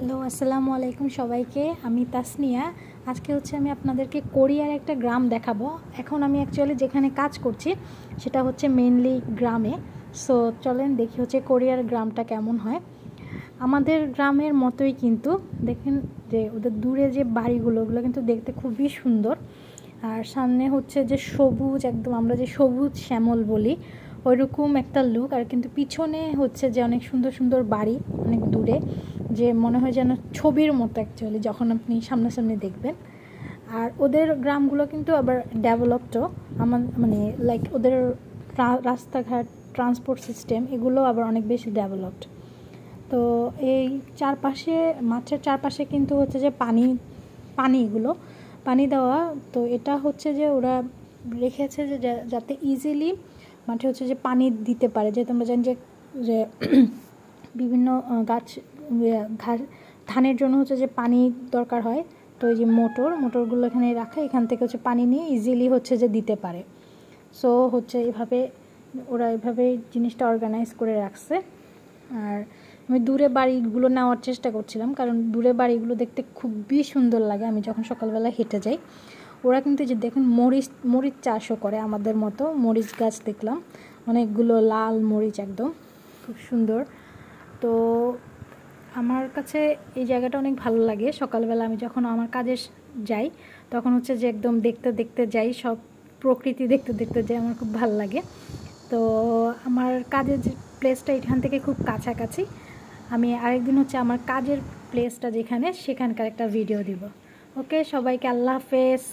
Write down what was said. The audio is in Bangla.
হ্যালো, আসসালামু আলাইকুম সবাইকে। আমি তাসনিয়া। আজকে হচ্ছে আমি আপনাদেরকে কোরিয়ার একটা গ্রাম দেখাবো। এখন আমি অ্যাকচুয়ালি যেখানে কাজ করছি সেটা হচ্ছে মেইনলি গ্রামে। সো চলেন দেখি হচ্ছে কোরিয়ার গ্রামটা কেমন হয়। আমাদের গ্রামের মতোই কিন্তু দেখেন যে ওদের দূরে যে বাড়িগুলো ওগুলো কিন্তু দেখতে খুবই সুন্দর। আর সামনে হচ্ছে যে সবুজ, একদম আমরা যে সবুজ শ্যামল বলি ওইরকম একটা লুক। আর কিন্তু পিছনে হচ্ছে যে অনেক সুন্দর সুন্দর বাড়ি অনেক দূরে, যে মনে হয় যেন ছবির মতো অ্যাকচুয়ালি যখন আপনি সামনাসামনি দেখবেন। আর ওদের গ্রামগুলো কিন্তু আবার ডেভেলপডও, মানে লাইক ওদের রাস্তাঘাট, ট্রান্সপোর্ট সিস্টেম এগুলো আবার অনেক বেশি ডেভেলপড। তো এই চারপাশে, মাঠের চারপাশে কিন্তু হচ্ছে যে পানিগুলো পানি দেওয়া। তো এটা হচ্ছে যে ওরা রেখেছে যে যাতে ইজিলি মাঠে হচ্ছে যে পানি দিতে পারে। যে তোমরা জানি যে বিভিন্ন গাছ ধানের জন্য হচ্ছে যে পানি দরকার হয়। তো এই যে মোটরগুলো এখানে রাখা, এখান থেকে হচ্ছে পানি নিয়ে ইজিলি হচ্ছে যে দিতে পারে। সো হচ্ছে ওরা এভাবে জিনিসটা অর্গানাইজ করে রাখছে। আর আমি দূরে বাড়িগুলো নেওয়ার চেষ্টা করছিলাম, কারণ দূরে বাড়িগুলো দেখতে খুবই সুন্দর লাগে আমি যখন সকালবেলা হেঁটে যাই। ওরা কিন্তু যে দেখুন মরিচ চাষও করে আমাদের মতো। মরিচ গাছ দেখলাম অনেকগুলো, লাল মরিচ, একদম খুব সুন্দর। তো আমার কাছে এই জায়গাটা অনেক ভালো লাগে। সকালবেলা আমি যখন আমার কাজে যাই তখন হচ্ছে যে একদম দেখতে দেখতে যাই, সব প্রকৃতি দেখতে দেখতে যাই, আমার খুব ভালো লাগে। তো আমার কাজের যে প্লেসটা এখান থেকে খুব কাছাকাছি। আমি আরেকদিন হচ্ছে আমার কাজের প্লেসটা যেখানে সেখানকার একটা ভিডিও দিব। ওকে, সবাইকে আল্লাহ হাফেজ।